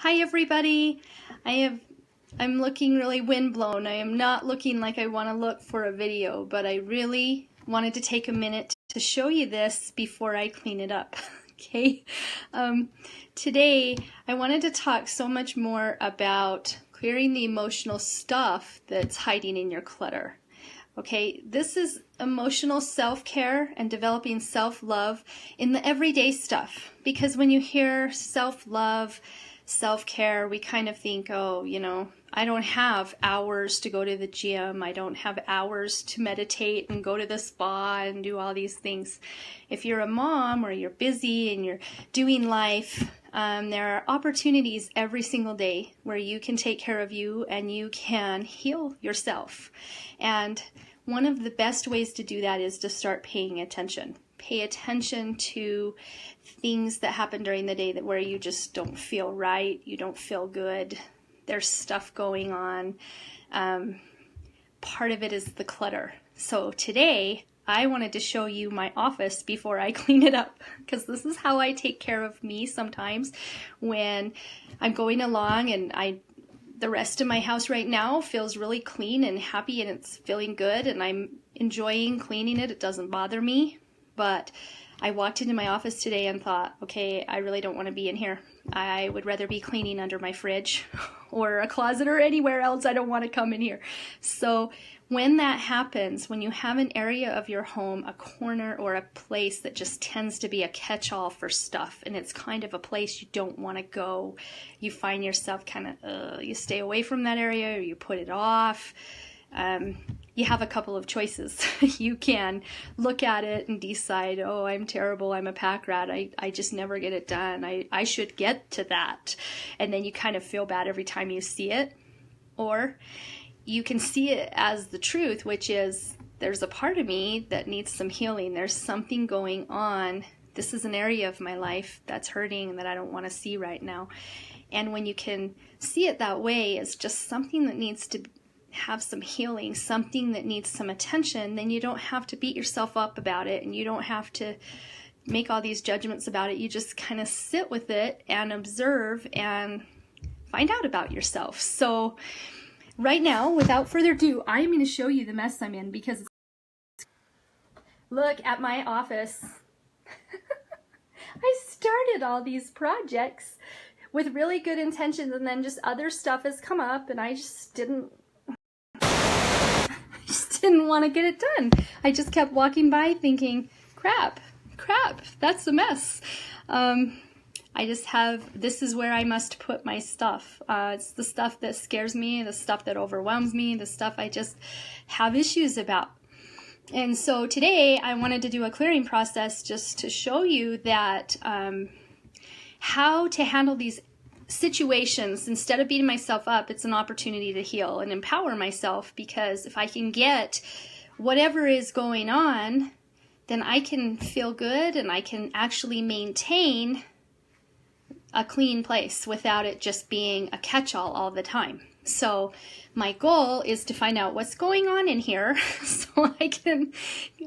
Hi everybody. I'm looking really windblown. I am not looking like I want to look for a video, but I really wanted to take a minute to show you this before I clean it up. Okay. Today I wanted to talk so much more about clearing the emotional stuff that's hiding in your clutter. Okay, this is emotional self-care and developing self-love in the everyday stuff. Because when you hear self-love, self-care, we kind of think, oh, I don't have hours to go to the gym. I don't have hours to meditate and go to the spa and do all these things. If you're a mom or you're busy and you're doing life, there are opportunities every single day where you can take care of you and you can heal yourself. And one of the best ways to do that is to start paying attention. Pay attention to things that happen during the day where you just don't feel right, you don't feel good, there's stuff going on. Part of it is the clutter. So today, I wanted to show you my office before I clean it up, because this is how I take care of me sometimes when I'm going along and the rest of my house right now feels really clean and happy and it's feeling good and I'm enjoying cleaning it. It doesn't bother me. But I walked into my office today and thought, okay, I really don't want to be in here. I would rather be cleaning under my fridge or a closet or anywhere else. I don't want to come in here. So when that happens, when you have an area of your home, a corner or a place that just tends to be a catch-all for stuff, and it's kind of a place you don't want to go, you find yourself kind of, you stay away from that area or you put it off. You have a couple of choices. You can look at it and decide, oh, I'm terrible, I'm a pack rat, I just never get it done, I should get to that. And then you kind of feel bad every time you see it. Or you can see it as the truth, which is there's a part of me that needs some healing. There's something going on. This is an area of my life that's hurting and that I don't want to see right now. And when you can see it that way, it's just something that needs to have some healing, something that needs some attention, then you don't have to beat yourself up about it and you don't have to make all these judgments about it. You just kind of sit with it and observe and find out about yourself. So right now, without further ado, I'm going to show you the mess I'm in because look at my office. I started all these projects with really good intentions and then just other stuff has come up and I just didn't want to get it done. I just kept walking by thinking, crap, that's a mess. I just have, this is where I must put my stuff. It's the stuff that scares me, the stuff that overwhelms me, the stuff I just have issues about. And so today I wanted to do a clearing process just to show you that how to handle these situations. Instead of beating myself up, it's an opportunity to heal and empower myself, because if I can get whatever is going on, then I can feel good and I can actually maintain a clean place without it just being a catch-all all the time. So my goal is to find out what's going on in here so I can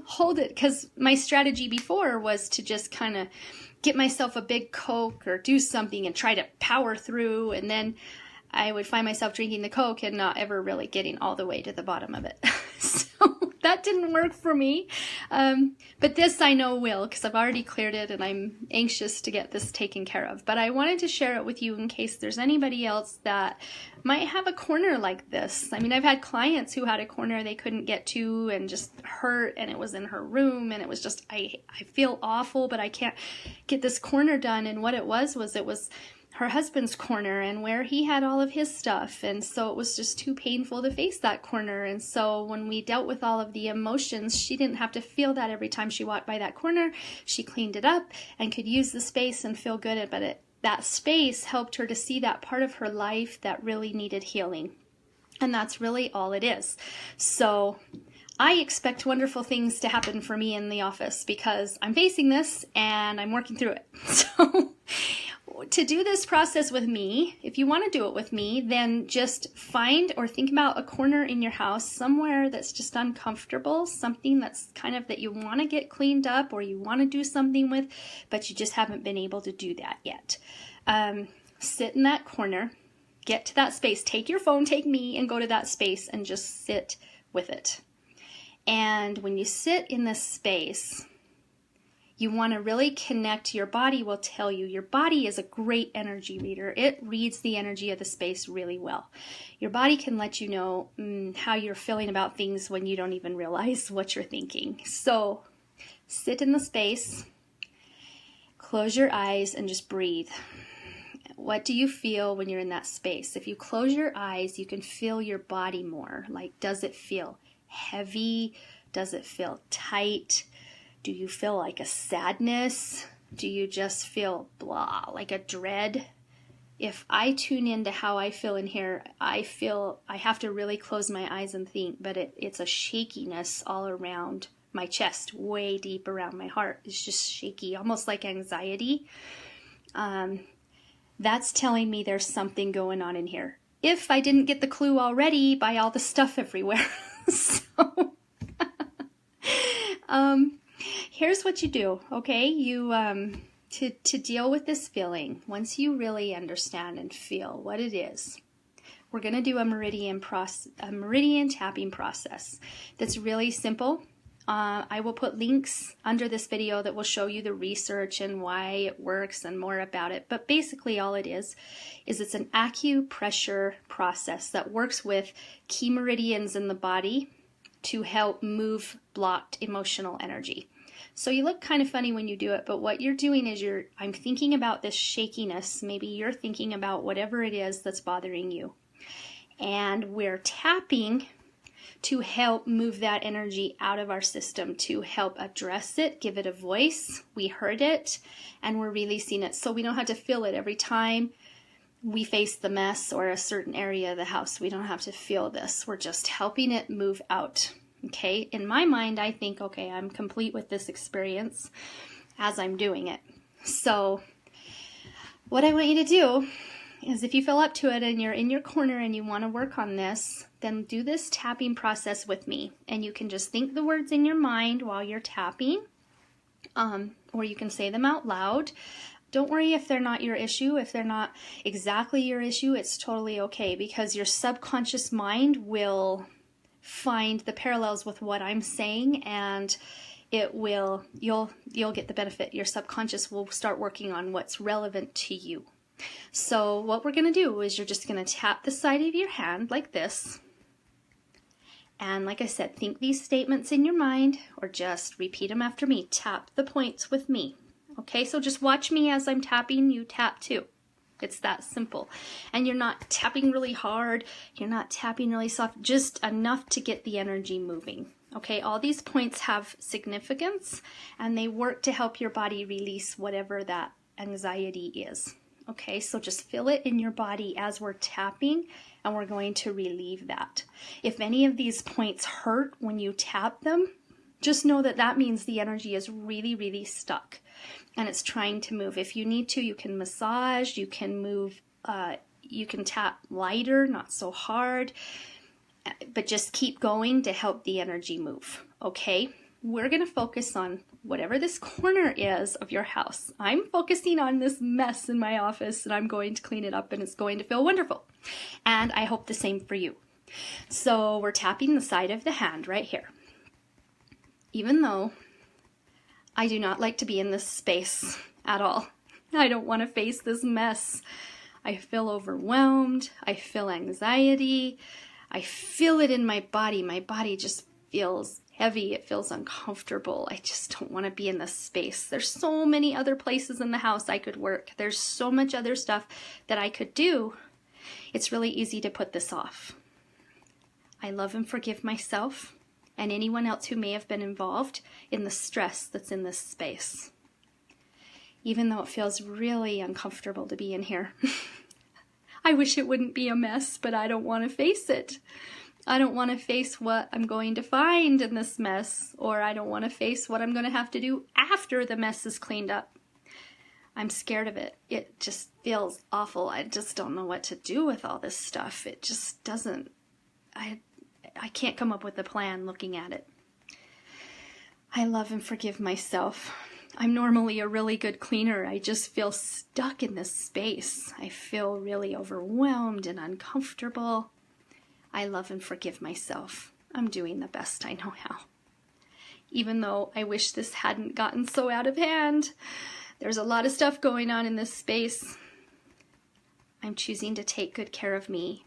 hold it, because my strategy before was to just kind of get myself a big Coke or do something and try to power through, and then I would find myself drinking the Coke and not ever really getting all the way to the bottom of it. So that didn't work for me. But this I know will, because I've already cleared it and I'm anxious to get this taken care of. But I wanted to share it with you in case there's anybody else that might have a corner like this. I mean, I've had clients who had a corner they couldn't get to and just hurt, and it was in her room, and it was just, I feel awful, but I can't get this corner done. And what it was her husband's corner and where he had all of his stuff, and so it was just too painful to face that corner. And so when we dealt with all of the emotions, she didn't have to feel that every time she walked by that corner. She cleaned it up and could use the space and feel good about it. That space helped her to see that part of her life that really needed healing, and that's really all it is. So I expect wonderful things to happen for me in the office because I'm facing this and I'm working through it. So to do this process with me, if you want to do it with me, then just find or think about a corner in your house, somewhere that's just uncomfortable, something that's kind of that you want to get cleaned up or you want to do something with, but you just haven't been able to do that yet. sit in that corner, get to that space, take your phone, take me, and go to that space and just sit with it. And when you sit in this space, you want to really connect. Your body will tell you. Your body is a great energy reader. It reads the energy of the space really well. Your body can let you know how you're feeling about things when you don't even realize what you're thinking. So sit in the space, close your eyes, and just breathe. What do you feel when you're in that space? If you close your eyes, you can feel your body more. Like, does it feel heavy? Does it feel tight? Do you feel like a sadness? Do you just feel blah, like a dread? If I tune into how I feel in here, I feel I have to really close my eyes and think, but it's a shakiness all around my chest, way deep around my heart. It's just shaky, almost like anxiety. That's telling me there's something going on in here. If I didn't get the clue already by all the stuff everywhere. So, here's what you do, okay? You, to deal with this feeling, once you really understand and feel what it is, we're going to do a meridian tapping process that's really simple. I will put links under this video that will show you the research and why it works and more about it. But basically all it is it's an acupressure process that works with key meridians in the body to help move blocked emotional energy. So you look kind of funny when you do it, but what you're doing is I'm thinking about this shakiness. Maybe you're thinking about whatever it is that's bothering you. And we're tapping to help move that energy out of our system, to help address it, give it a voice. We heard it, and we're releasing it. So we don't have to feel it every time we face the mess or a certain area of the house. We don't have to feel this. We're just helping it move out. Okay? In my mind, I think, okay, I'm complete with this experience as I'm doing it. So what I want you to do is, if you feel up to it and you're in your corner and you want to work on this, then do this tapping process with me. And you can just think the words in your mind while you're tapping, or you can say them out loud. Don't worry if they're not your issue. If they're not exactly your issue, it's totally okay, because your subconscious mind will find the parallels with what I'm saying, and you'll get the benefit. Your subconscious will start working on what's relevant to you. So what we're going to do is you're just going to tap the side of your hand like this. And like I said, think these statements in your mind, or just repeat them after me. Tap the points with me. Okay, so just watch me as I'm tapping, you tap too. It's that simple. And you're not tapping really hard. You're not tapping really soft. Just enough to get the energy moving. Okay, all these points have significance, and they work to help your body release whatever that anxiety is. Okay, so just feel it in your body as we're tapping, and we're going to relieve that. If any of these points hurt when you tap them, just know that that means the energy is really, really stuck, and it's trying to move. If you need to, you can massage, you can move, you can tap lighter, not so hard, but just keep going to help the energy move, okay? We're going to focus on whatever this corner is of your house. I'm focusing on this mess in my office, and I'm going to clean it up, and it's going to feel wonderful. And I hope the same for you. So we're tapping the side of the hand right here. Even though I do not like to be in this space at all. I don't want to face this mess. I feel overwhelmed. I feel anxiety. I feel it in my body. My body just feels heavy. It feels uncomfortable. I just don't want to be in this space. There's so many other places in the house I could work. There's so much other stuff that I could do. It's really easy to put this off. I love and forgive myself and anyone else who may have been involved in the stress that's in this space. Even though it feels really uncomfortable to be in here. I wish it wouldn't be a mess, but I don't want to face it. I don't want to face what I'm going to find in this mess, or I don't want to face what I'm going to have to do after the mess is cleaned up. I'm scared of it. It just feels awful. I just don't know what to do with all this stuff. It just doesn't, I can't come up with a plan looking at it. I love and forgive myself. I'm normally a really good cleaner. I just feel stuck in this space. I feel really overwhelmed and uncomfortable. I love and forgive myself. I'm doing the best I know how. Even though I wish this hadn't gotten so out of hand. There's a lot of stuff going on in this space. I'm choosing to take good care of me.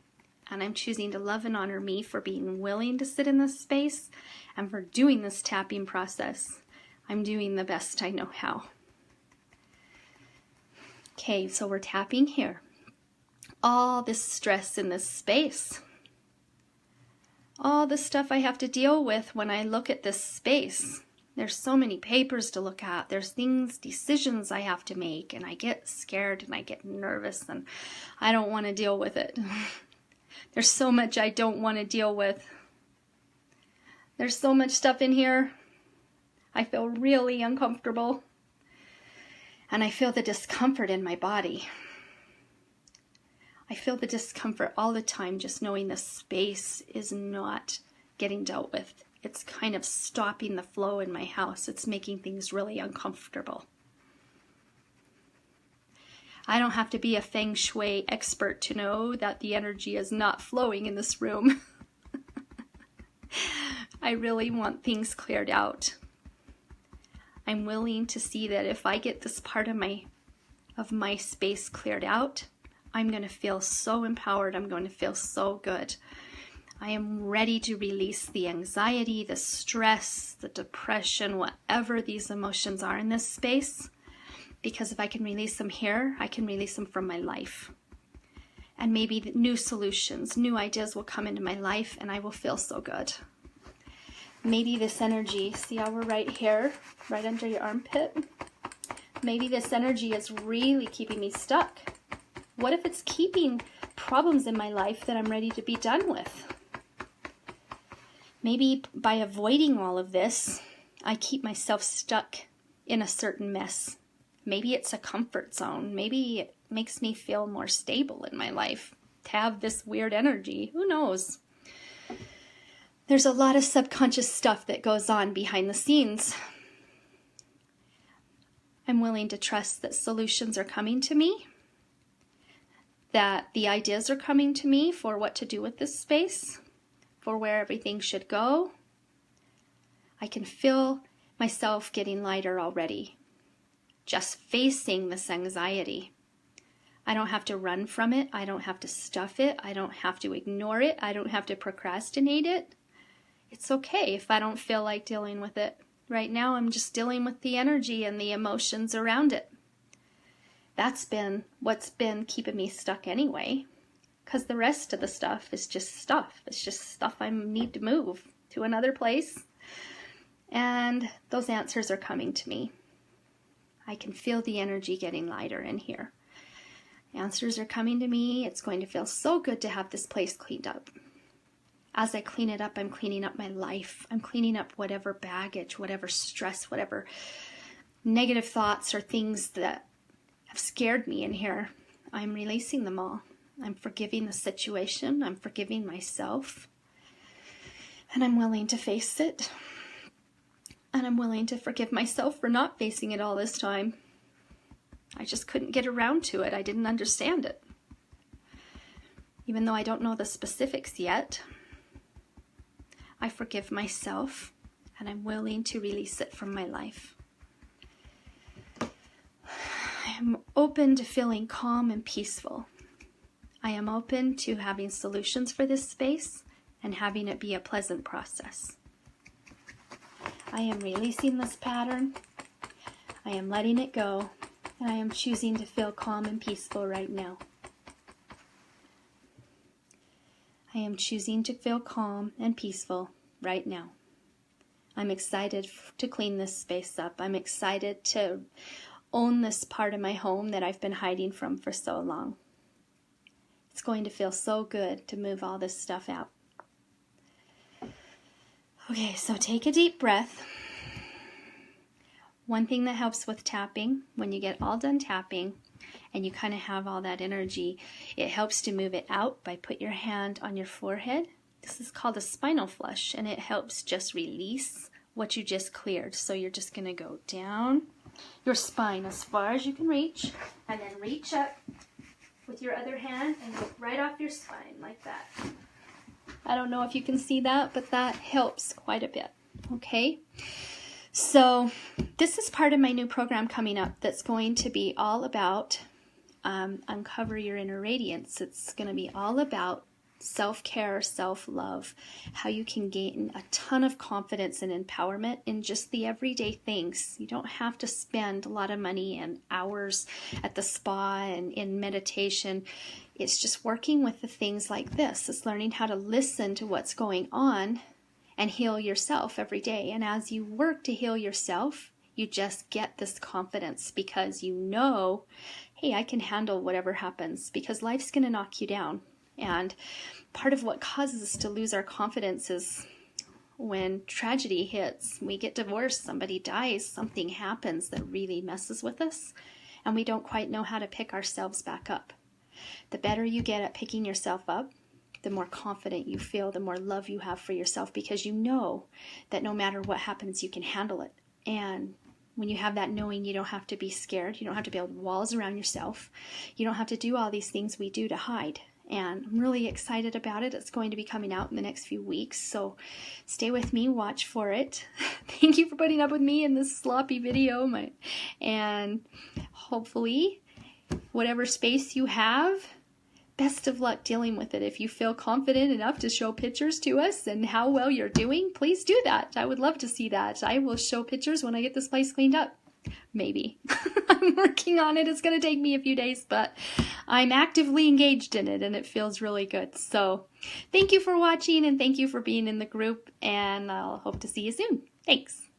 And I'm choosing to love and honor me for being willing to sit in this space and for doing this tapping process. I'm doing the best I know how. Okay, so we're tapping here. All this stress in this space. All the stuff I have to deal with when I look at this space. There's so many papers to look at. There's things, decisions I have to make, and I get scared and I get nervous and I don't want to deal with it. There's so much I don't want to deal with. There's so much stuff in here. I feel really uncomfortable. And I feel the discomfort in my body. I feel the discomfort all the time just knowing the space is not getting dealt with. It's kind of stopping the flow in my house. It's making things really uncomfortable. I don't have to be a feng shui expert to know that the energy is not flowing in this room. I really want things cleared out. I'm willing to see that if I get this part of my space cleared out, I'm going to feel so empowered. I'm going to feel so good. I am ready to release the anxiety, the stress, the depression, whatever these emotions are in this space. Because if I can release them here, I can release them from my life. And maybe new solutions, new ideas will come into my life and I will feel so good. Maybe this energy, see how we're right here, right under your armpit? Maybe this energy is really keeping me stuck. What if it's keeping problems in my life that I'm ready to be done with? Maybe by avoiding all of this, I keep myself stuck in a certain mess. Maybe it's a comfort zone. Maybe it makes me feel more stable in my life to have this weird energy. Who knows? There's a lot of subconscious stuff that goes on behind the scenes. I'm willing to trust that solutions are coming to me, that the ideas are coming to me for what to do with this space, for where everything should go. I can feel myself getting lighter already, just facing this anxiety. I don't have to run from it. I don't have to stuff it. I don't have to ignore it. I don't have to procrastinate it. It's okay if I don't feel like dealing with it. Right now, I'm just dealing with the energy and the emotions around it. That's been what's been keeping me stuck anyway, because the rest of the stuff is just stuff. It's just stuff I need to move to another place, and those answers are coming to me. I can feel the energy getting lighter in here. Answers are coming to me. It's going to feel so good to have this place cleaned up. As I clean it up, I'm cleaning up my life. I'm cleaning up whatever baggage, whatever stress, whatever negative thoughts or things that have scared me in here. I'm releasing them all. I'm forgiving the situation. I'm forgiving myself. And I'm willing to face it. And I'm willing to forgive myself for not facing it all this time. I just couldn't get around to it. I didn't understand it. Even though I don't know the specifics yet, I forgive myself and I'm willing to release it from my life. I am open to feeling calm and peaceful. I am open to having solutions for this space and having it be a pleasant process. I am releasing this pattern. I am letting it go, and I am choosing to feel calm and peaceful right now. I am choosing to feel calm and peaceful right now. I'm excited to clean this space up. I'm excited to own this part of my home that I've been hiding from for so long. It's going to feel so good to move all this stuff out. Okay, so take a deep breath. One thing that helps with tapping, when you get all done tapping and you kind of have all that energy, it helps to move it out by put your hand on your forehead. This is called a spinal flush, and it helps just release what you just cleared. So you're just going to go down your spine as far as you can reach, and then reach up with your other hand and go right off your spine like that. I don't know if you can see that, but that helps quite a bit, okay? So this is part of my new program coming up that's going to be all about Uncover Your Inner Radiance. It's going to be all about self-care, self-love, how you can gain a ton of confidence and empowerment in just the everyday things. You don't have to spend a lot of money and hours at the spa and in meditation. It's just working with the things like this. It's learning how to listen to what's going on and heal yourself every day. And as you work to heal yourself, you just get this confidence because you know, hey, I can handle whatever happens, because life's going to knock you down. And part of what causes us to lose our confidence is when tragedy hits. We get divorced, somebody dies, something happens that really messes with us, and we don't quite know how to pick ourselves back up. The better you get at picking yourself up, the more confident you feel, the more love you have for yourself, because you know that no matter what happens, you can handle it. And when you have that knowing, you don't have to be scared. You don't have to build walls around yourself. You don't have to do all these things we do to hide. And I'm really excited about it. It's going to be coming out in the next few weeks, so stay with me, watch for it. Thank you for putting up with me in this sloppy video. And hopefully, whatever space you have, best of luck dealing with it. If you feel confident enough to show pictures to us and how well you're doing, please do that. I would love to see that. I will show pictures when I get this place cleaned up. Maybe. I'm working on it. It's going to take me a few days, but I'm actively engaged in it and it feels really good. So thank you for watching and thank you for being in the group, and I'll hope to see you soon. Thanks.